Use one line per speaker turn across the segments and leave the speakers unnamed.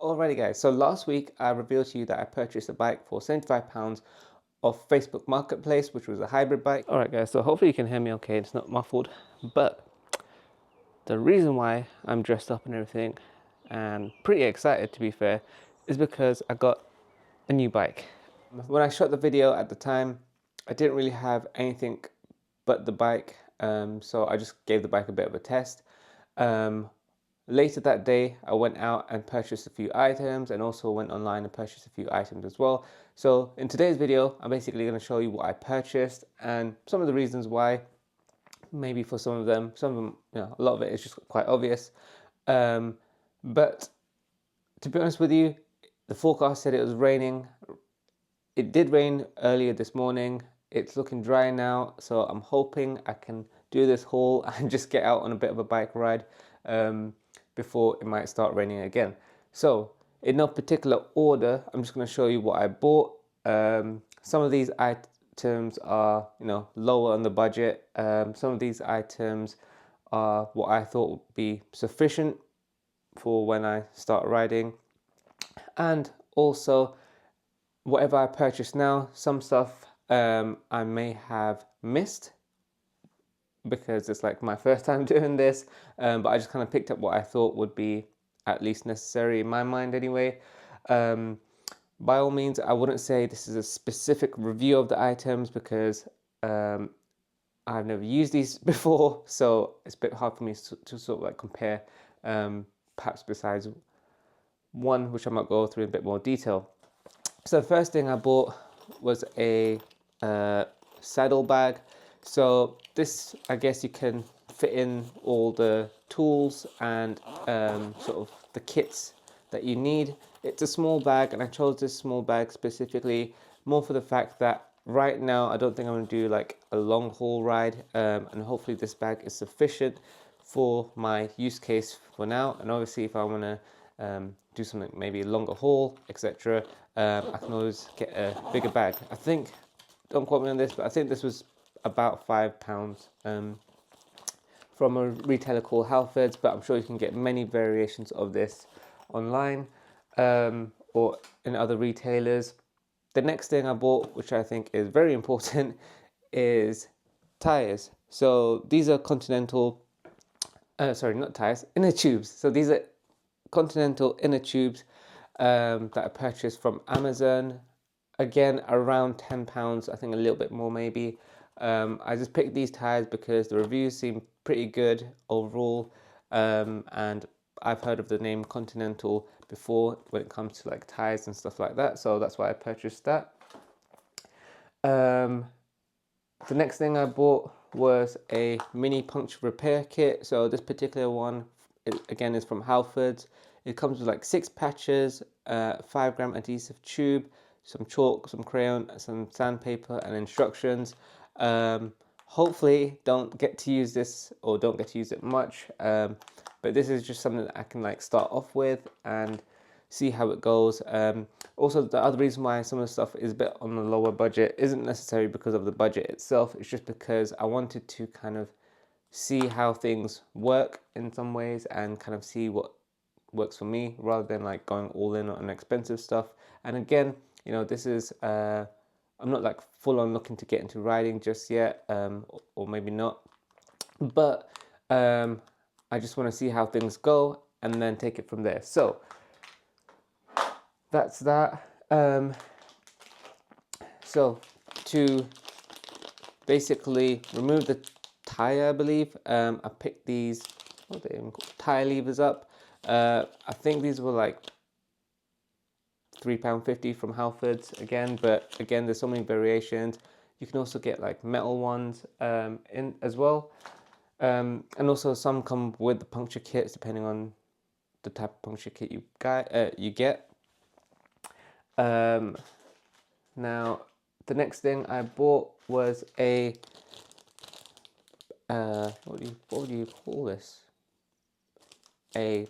Alrighty guys, so last week I revealed to you that I purchased a bike for £75 off Facebook Marketplace, which was a hybrid bike. Alright guys, so hopefully you can hear me okay, it's not muffled. But the reason why I'm dressed up and everything, and pretty excited to be fair, is because I got a new bike. When I shot the video at the time, I didn't really have anything but the bike, so I just gave the bike a bit of a test. Later that day, I went out and purchased a few items and also went online and purchased a few items as well. So in today's video, I'm basically going to show you what I purchased and some of the reasons why. Maybe for some of them, a lot of it is just quite obvious. But to be honest with you, the forecast said it was raining. It did rain earlier this morning. It's looking dry now, so I'm hoping I can do this haul and just get out on a bit of a bike ride before it might start raining again. So in no particular order, I'm just going to show you what I bought. Some of these items are, lower on the budget. Some of these items are what I thought would be sufficient for when I start riding. And also, whatever I purchase now, some stuff I may have missed because it's like my first time doing this, but I just kind of picked up what I thought would be at least necessary in my mind anyway. By all means, I wouldn't say this is a specific review of the items because I've never used these before, so it's a bit hard for me to sort of like compare, perhaps besides one which I might go through in a bit more detail. So the first thing I bought was a saddle bag. So this, I guess you can fit in all the tools and sort of the kits that you need. It's a small bag, and I chose this small bag specifically more for the fact that right now I don't think I'm going to do like a long haul ride, and hopefully this bag is sufficient for my use case for now. And obviously if I want to do something maybe a longer haul, etc., I can always get a bigger bag. I think, don't quote me on this, but I think this was about £5 from a retailer called Halfords, but I'm sure you can get many variations of this online or in other retailers. The next thing I bought, which I think is very important, is tires. So these are Continental, sorry, not tires, inner tubes. So these are Continental inner tubes that I purchased from Amazon. Again, around £10, I think a little bit more maybe. I just picked these tires because the reviews seem pretty good overall, and I've heard of the name Continental before when it comes to like tires and stuff like that, so that's why I purchased that. The next thing I bought was a mini puncture repair kit. So this particular one, again, is from Halfords. It comes with like 6 patches, 5-gram adhesive tube, some chalk, some crayon, some sandpaper, and instructions. Hopefully don't get to use this, or don't get to use it much, but this is just something that I can like start off with and see how it goes. Also, the other reason why some of the stuff is a bit on the lower budget isn't necessarily because of the budget itself. It's just because I wanted to kind of see how things work in some ways and kind of see what works for me rather than like going all in on expensive stuff. And again, this is I'm not like full on looking to get into riding just yet, or maybe not, but I just want to see how things go and then take it from there. So that's that. So to basically remove the tire, I believe, I picked these, what are they even called? Tire levers up. I think these were like £3.50 from Halfords again, but again, there's so many variations. You can also get like metal ones in as well, and also some come with the puncture kits depending on the type of puncture kit you get. Now the next thing I bought was a what would you call this? A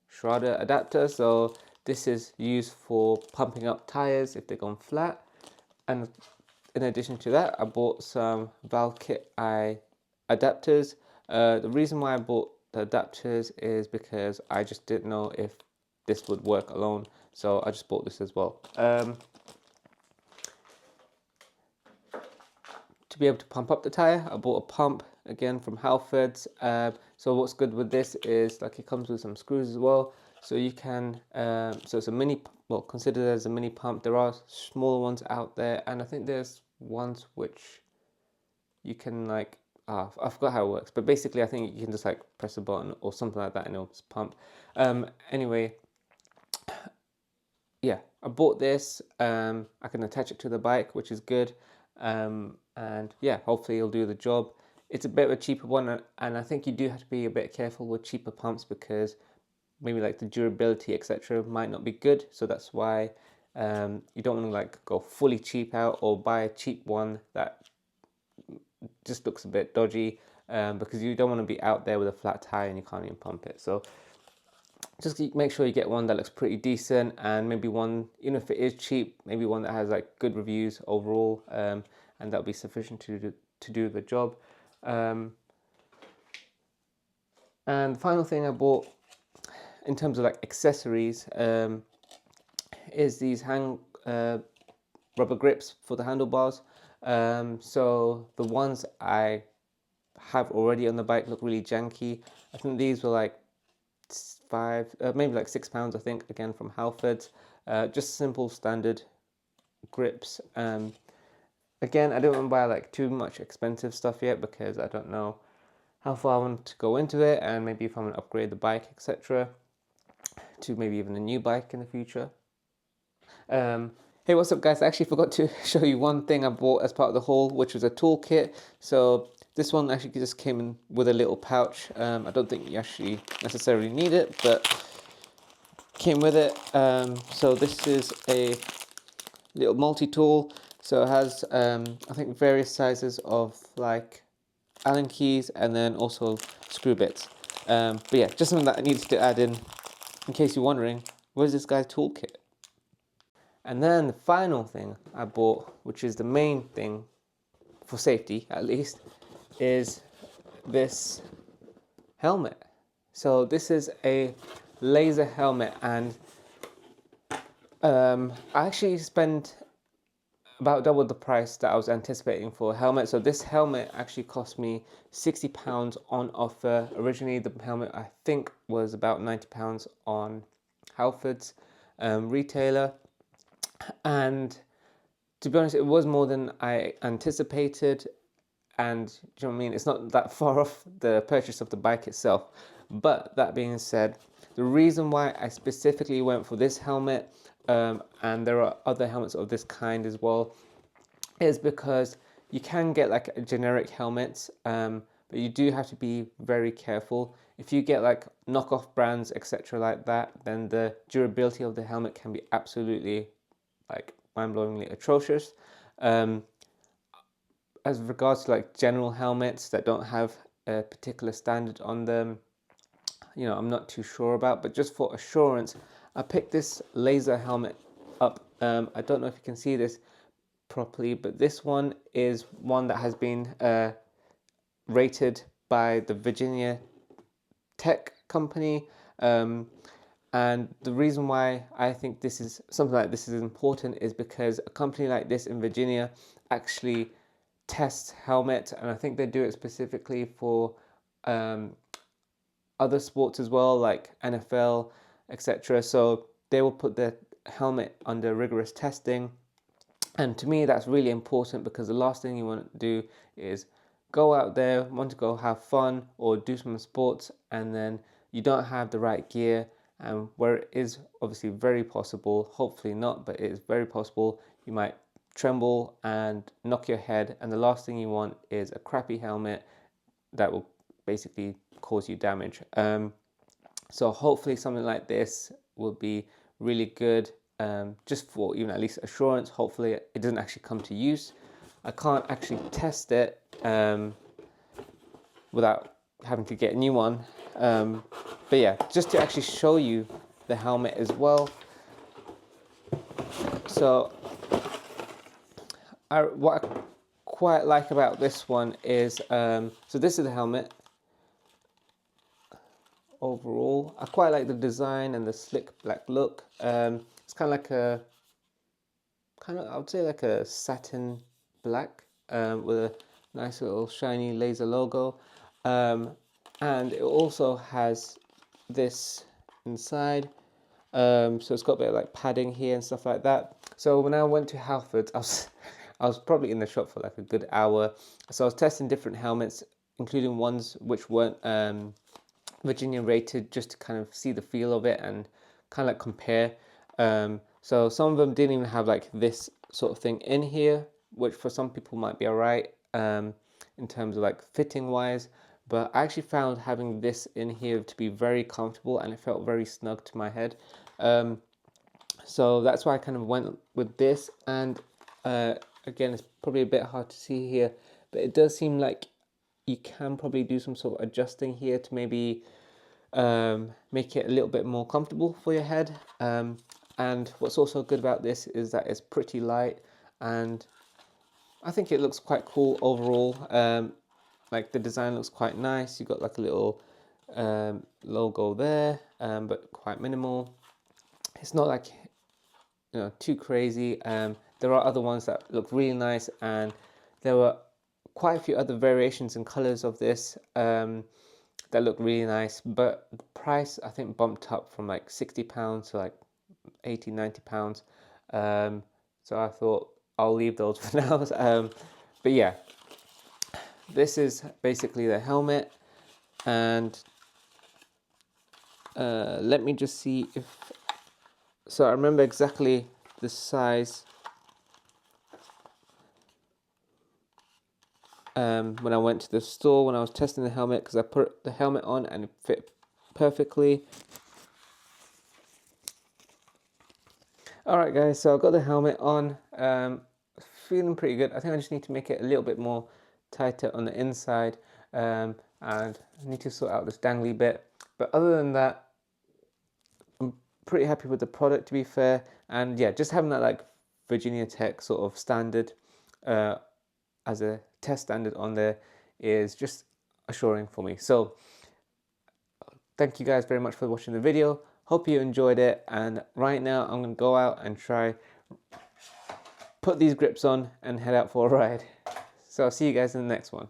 Schrader adapter. So this is used for pumping up tires if they've gone flat. And in addition to that, I bought some valve kit adapters. The reason why I bought the adapters is because I just didn't know if this would work alone. So I just bought this as well. To be able to pump up the tire, I bought a pump again from Halfords. So what's good with this is like it comes with some screws as well. So you can, so it's a mini, well, considered as a mini pump. There are smaller ones out there, and I think there's ones which you can like, I forgot how it works, but basically I think you can just like press a button or something like that and it'll just pump. Anyway, yeah, I bought this. I can attach it to the bike, which is good. And yeah, hopefully it'll do the job. It's a bit of a cheaper one, and I think you do have to be a bit careful with cheaper pumps because maybe like the durability, etc., might not be good. So that's why you don't want to like go fully cheap out or buy a cheap one that just looks a bit dodgy, because you don't want to be out there with a flat tire and you can't even pump it. So just make sure you get one that looks pretty decent, and maybe one, even if it is cheap, maybe one that has like good reviews overall, and that'll be sufficient to do the job. And the final thing I bought in terms of like accessories is these rubber grips for the handlebars. So the ones I have already on the bike look really janky. I think these were like maybe like £6, I think, again from Halfords. Just simple standard grips. Again, I don't want to buy like too much expensive stuff yet because I don't know how far I want to go into it, and maybe if I'm going to upgrade the bike, etc., to maybe even a new bike in the future. Hey, what's up guys? I actually forgot to show you one thing I bought as part of the haul, which was a toolkit. So this one actually just came in with a little pouch. I don't think you actually necessarily need it, but came with it. So this is a little multi-tool. So it has, I think, various sizes of like Allen keys and then also screw bits. But yeah, just something that I needed to add in case you're wondering, where's this guy's toolkit? And then the final thing I bought, which is the main thing for safety at least, is this helmet. So this is a laser helmet, and I actually spent about double the price that I was anticipating for a helmet. So this helmet actually cost me £60 on offer. Originally the helmet I think was about £90 on Halfords retailer, and to be honest, it was more than I anticipated. And do you know what I mean? It's not that far off the purchase of the bike itself. But that being said, the reason why I specifically went for this helmet, and there are other helmets of this kind as well, is because you can get like a generic helmets, but you do have to be very careful. If you get like knockoff brands, etc., like that, then the durability of the helmet can be absolutely like mind-blowingly atrocious. As regards to like general helmets that don't have a particular standard on them, you know, I'm not too sure about, but just for assurance, I picked this laser helmet up. I don't know if you can see this properly, but this one is one that has been rated by the Virginia Tech company. And the reason why I think this is something like this is important is because a company like this in Virginia actually tests helmets, and I think they do it specifically for other sports as well, like NFL, etc. So they will put the helmet under rigorous testing. And to me, that's really important because the last thing you want to do is go out there, want to go have fun or do some sports, and then you don't have the right gear. And where it is obviously very possible, hopefully not, but it is very possible, you might tremble and knock your head. And the last thing you want is a crappy helmet that will basically cause you damage. So hopefully something like this will be really good, just for even at least assurance. Hopefully it doesn't actually come to use. I can't actually test it without having to get a new one. But yeah, just to actually show you the helmet as well. So what I quite like about this one is, so this is the helmet. overall. I quite like the design and the slick black look. It's kind of like a, I would say like a satin black with a nice little shiny laser logo. And it also has this inside. So it's got a bit of like padding here and stuff like that. So when I went to Halfords, I was probably in the shop for like a good hour. So I was testing different helmets, including ones which weren't Virginia rated, just to kind of see the feel of it and kind of like compare. So some of them didn't even have like this sort of thing in here, which for some people might be alright in terms of like fitting wise. But I actually found having this in here to be very comfortable, and it felt very snug to my head. So that's why I kind of went with this. And again, it's probably a bit hard to see here, but it does seem like you can probably do some sort of adjusting here to maybe make it a little bit more comfortable for your head. And what's also good about this is that it's pretty light, and I think it looks quite cool overall. Like the design looks quite nice. You've got like a little logo there, but quite minimal. It's not like, you know, too crazy. There are other ones that look really nice, and there were quite a few other variations and colors of this that look really nice, but the price I think bumped up from like £60 to like £80-90. So I thought I'll leave those for now. But yeah, this is basically the helmet, and let me just see if, so I remember exactly the size when I went to the store when I was testing the helmet, because I put the helmet on and it fit perfectly. Alright guys, so I've got the helmet on, feeling pretty good. I think I just need to make it a little bit more tighter on the inside, and I need to sort out this dangly bit. But other than that, I'm pretty happy with the product, to be fair. And yeah, just having that like Virginia Tech sort of standard as a test standard on there is just assuring for me. So thank you guys very much for watching the video. Hope you enjoyed it, and right now I'm going to go out and try put these grips on and head out for a ride. So I'll see you guys in the next one.